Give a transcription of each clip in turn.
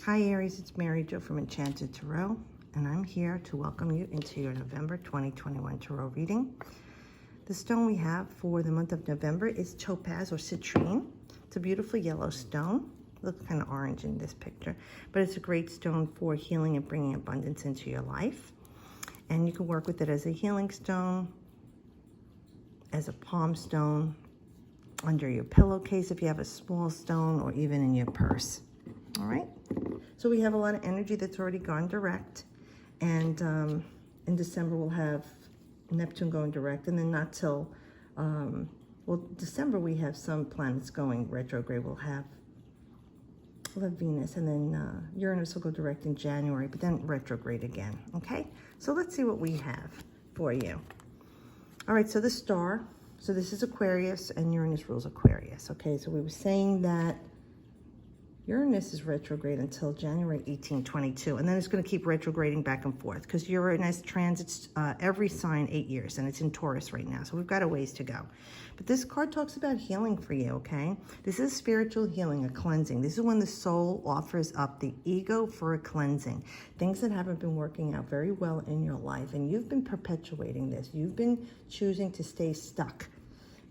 Hi Aries, it's Mary Jo from Enchanted Tarot, and I'm here to welcome you into your November 2021 Tarot reading. The stone we have for the month of November is topaz or citrine. It's a beautiful yellow stone. It looks kind of orange in this picture, but it's a great stone for healing and bringing abundance into your life. And you can work with it as a healing stone, as a palm stone, under your pillowcase if you have a small stone, or even in your purse. All right, so we have a lot of energy that's already gone direct, and in December we'll have Neptune going direct, and then not till December we have some planets going retrograde. We'll have Venus, and then Uranus will go direct in January, but then retrograde again. Okay, so let's see what we have for you. All right, so the star, so this is Aquarius, and Uranus rules Aquarius. Okay, so we were saying that Uranus is retrograde until January 1822, and then it's going to keep retrograding back and forth because Uranus transits every sign 8 years, and it's in Taurus right now, so we've got a ways to go. But this card talks about healing for you, okay? This is spiritual healing, a cleansing. This is when the soul offers up the ego for a cleansing. Things that haven't been working out very well in your life, and you've been perpetuating this. You've been choosing to stay stuck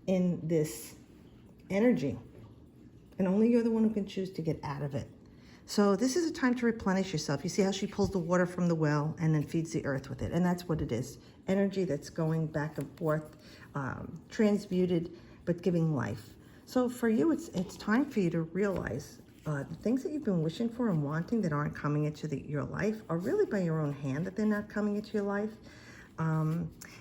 in this energy. And only you're the one who can choose to get out of it. So this is a time to replenish yourself. You see how she pulls the water from the well and then feeds the earth with it. And that's what it is. Energy that's going back and forth, transmuted, but giving life. So for you, it's time for you to realize the things that you've been wishing for and wanting that aren't coming into your life are really by your own hand that they're not coming into your life.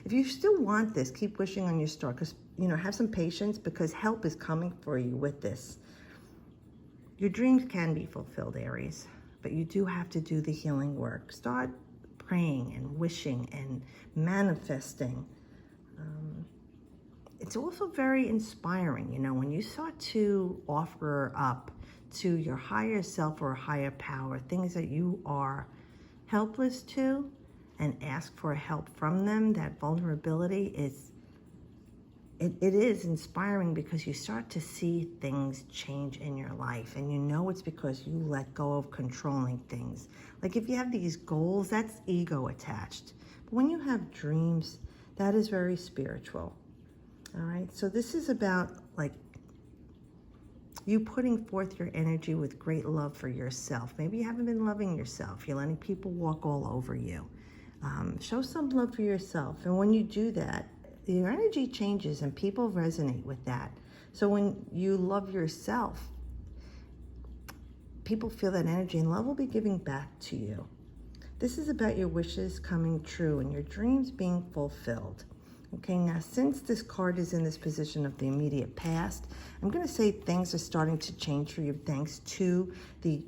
If you still want this, keep wishing on your star, because, have some patience, because help is coming for you with this. Your dreams can be fulfilled, Aries, but you do have to do the healing work. Start praying and wishing and manifesting. It's also very inspiring, when you start to offer up to your higher self or higher power things that you are helpless to and ask for help from them. That vulnerability is It is inspiring because you start to see things change in your life, and it's because you let go of controlling things. Like if you have these goals, that's ego attached. But when you have dreams, that is very spiritual. All right, so this is about like you putting forth your energy with great love for yourself. Maybe you haven't been loving yourself. You're letting people walk all over you. Show some love for yourself, and when you do that, your energy changes and people resonate with that. So when you love yourself, people feel that energy, and love will be giving back to you. This is about your wishes coming true and your dreams being fulfilled. Okay, now since this card is in this position of the immediate past, I'm going to say things are starting to change for you thanks to the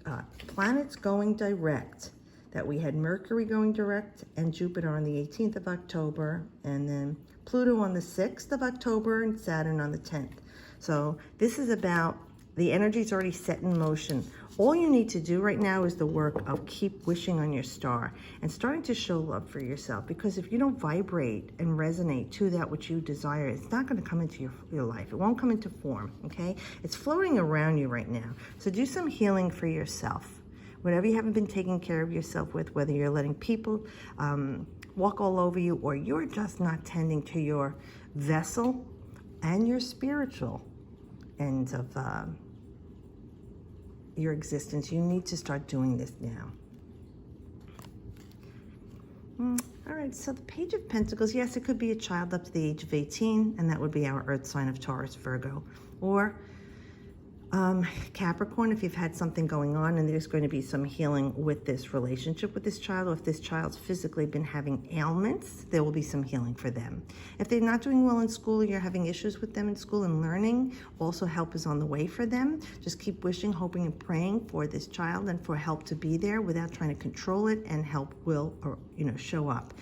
planets going direct. That we had Mercury going direct and Jupiter on the 18th of October, and then Pluto on the 6th of October and Saturn on the 10th. So this is about the energy's already set in motion. All you need to do right now is the work of keep wishing on your star and starting to show love for yourself, because if you don't vibrate and resonate to that which you desire, it's not going to come into your life. It won't come into form, okay? It's floating around you right now. So do some healing for yourself. Whatever you haven't been taking care of yourself with, whether you're letting people walk all over you, or you're just not tending to your vessel and your spiritual ends of your existence, you need to start doing this now. All right, so the Page of Pentacles, yes, it could be a child up to the age of 18, and that would be our earth sign of Taurus, Virgo, or Capricorn, if you've had something going on and there's going to be some healing with this relationship with this child, or if this child's physically been having ailments, there will be some healing for them. If they're not doing well in school, or you're having issues with them in school and learning, also help is on the way for them. Just keep wishing, hoping, and praying for this child and for help to be there without trying to control it, and help will, show up.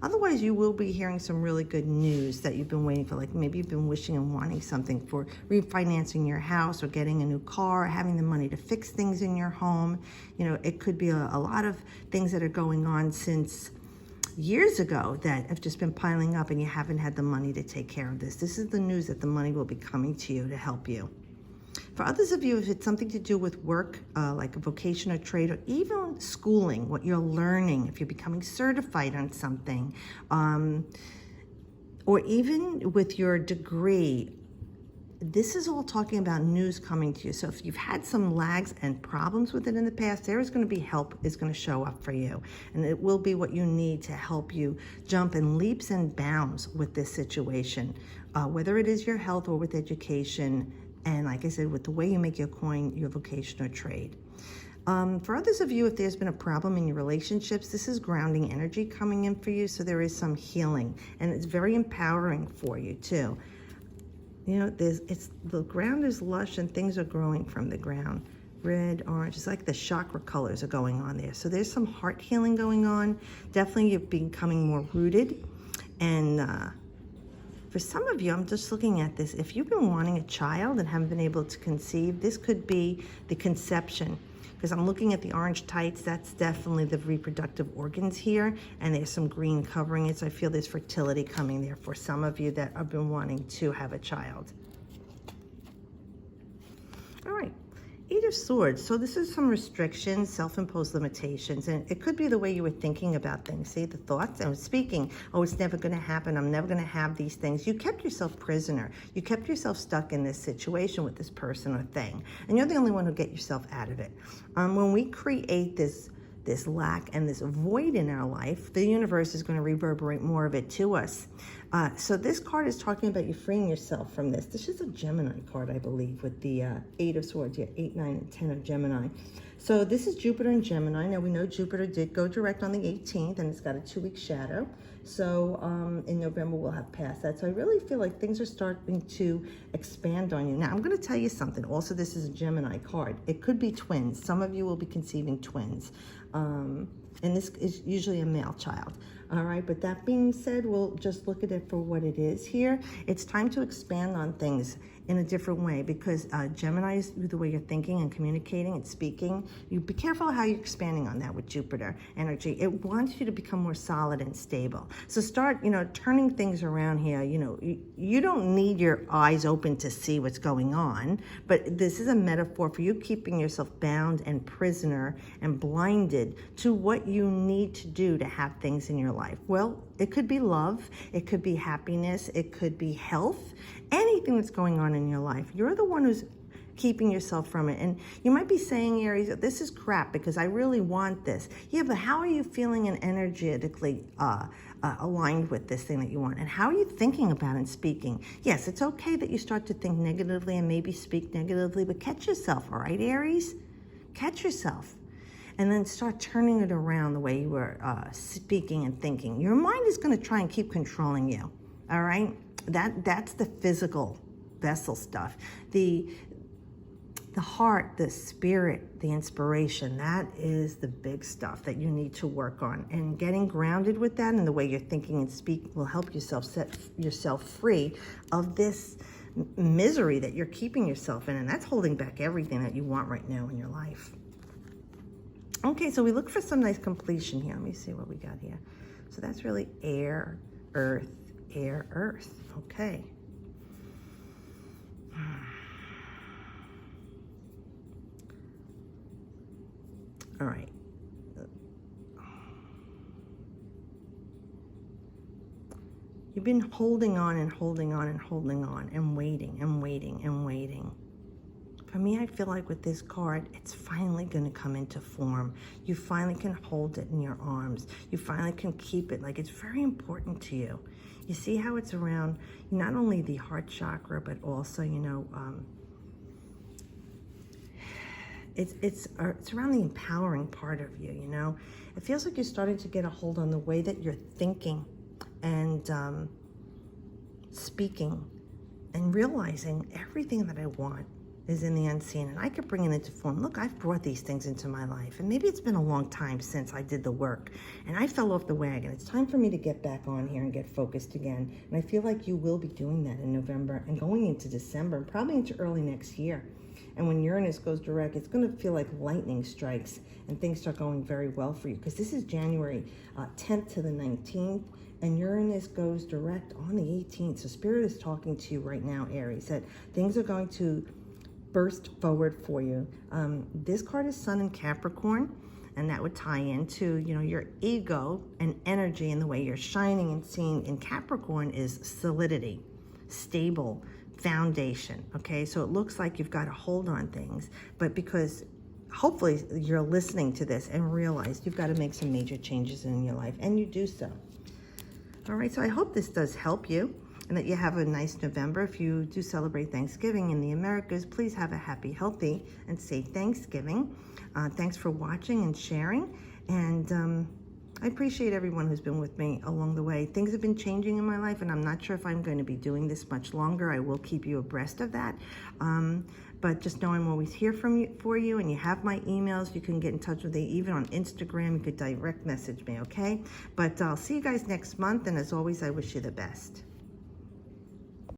Otherwise, you will be hearing some really good news that you've been waiting for. Like maybe you've been wishing and wanting something for refinancing your house, or getting a new car, or having the money to fix things in your home. It could be a lot of things that are going on since years ago that have just been piling up, and you haven't had the money to take care of this. This is the news that the money will be coming to you to help you. For others of you, if it's something to do with work, like a vocation or trade, or even schooling, what you're learning, if you're becoming certified on something, or even with your degree, this is all talking about news coming to you. So if you've had some lags and problems with it in the past, there is going to be help is going to show up for you. And it will be what you need to help you jump in leaps and bounds with this situation, whether it is your health or with education. And like I said, with the way you make your coin, your vocation or trade. For others of you, if there's been a problem in your relationships, this is grounding energy coming in for you. So there is some healing, and it's very empowering for you too. You know, the ground is lush and things are growing from the ground. Red, orange, it's like the chakra colors are going on there. So there's some heart healing going on. Definitely you're becoming more rooted. And for some of you, I'm just looking at this. If you've been wanting a child and haven't been able to conceive, this could be the conception. Because I'm looking at the orange tights, that's definitely the reproductive organs here, and there's some green covering it, so I feel there's fertility coming there for some of you that have been wanting to have a child. All right, Eight of Swords. So this is some restrictions, self-imposed limitations, and it could be the way you were thinking about things. See, the thoughts and speaking, oh, it's never going to happen. I'm never going to have these things. You kept yourself prisoner. You kept yourself stuck in this situation with this person or thing, and you're the only one who get yourself out of it. When we create this lack and this void in our life, the universe is going to reverberate more of it to us. So this card is talking about you freeing yourself from this. This is a Gemini card, I believe, with the Eight of Swords. Yeah, 8, 9, and 10 of Gemini. So this is Jupiter and Gemini. Now we know Jupiter did go direct on the 18th, and it's got a 2-week shadow. So in November we'll have passed that. So I really feel like things are starting to expand on you. Now I'm going to tell you something. Also, this is a Gemini card. It could be twins. Some of you will be conceiving twins. And this is usually a male child. All right, but that being said, we'll just look at it for what it is here. It's time to expand on things in a different way, because Gemini is the way you're thinking and communicating and speaking. You be careful how you're expanding on that with Jupiter energy. It wants you to become more solid and stable. So start, turning things around here. You don't need your eyes open to see what's going on, but this is a metaphor for you keeping yourself bound and prisoner and blinded to what you need to do to have things in your life. Well, it could be love, it could be happiness, it could be health, anything that's going on in your life. You're the one who's keeping yourself from it. And you might be saying, Aries, this is crap because I really want this. Yeah, but how are you feeling and energetically aligned with this thing that you want? And how are you thinking about and speaking? Yes, it's okay that you start to think negatively and maybe speak negatively, but catch yourself, all right, Aries? Catch yourself. And then start turning it around the way you were speaking and thinking. Your mind is going to try and keep controlling you, all right? That's the physical vessel stuff. The heart, the spirit, the inspiration, that is the big stuff that you need to work on. And getting grounded with that and the way you're thinking and speaking will help yourself set yourself free of this misery that you're keeping yourself in. And that's holding back everything that you want right now in your life. Okay, so we look for some nice completion here. Let me see what we got here. So that's really air, earth, air, earth. Okay. All right. You've been holding on and holding on and holding on and waiting and waiting and waiting. For me, I feel like with this card, it's finally going to come into form. You finally can hold it in your arms. You finally can keep it. Like, it's very important to you. You see how it's around not only the heart chakra, but also, it's around the empowering part of you, It feels like you're starting to get a hold on the way that you're thinking and speaking and realizing everything that I want is in the unseen, and I could bring it into form. Look, I've brought these things into my life, and maybe it's been a long time since I did the work, and I fell off the wagon. It's time for me to get back on here and get focused again, and I feel like you will be doing that in November and going into December, and probably into early next year. And when Uranus goes direct, it's going to feel like lightning strikes, and things start going very well for you, because this is January 10th to the 19th, and Uranus goes direct on the 18th. So Spirit is talking to you right now, Aries, that things are going to burst forward for you. This card is Sun in Capricorn, and that would tie into, you know, your ego and energy, and the way you're shining and seeing in Capricorn is solidity, stable foundation. Okay, so it looks like you've got a hold on things, but because hopefully you're listening to this and realize you've got to make some major changes in your life, and you do so. All right, so I hope this does help you, and that you have a nice November. If you do celebrate Thanksgiving in the Americas, please have a happy, healthy, and safe Thanksgiving. Thanks for watching and sharing, and I appreciate everyone who's been with me along the way. Things have been changing in my life, and I'm not sure if I'm going to be doing this much longer. I will keep you abreast of that. But just know I'm always here for you, and you have my emails. You can get in touch with me even on Instagram. You could direct message me, okay? But I'll see you guys next month, and as always, I wish you the best.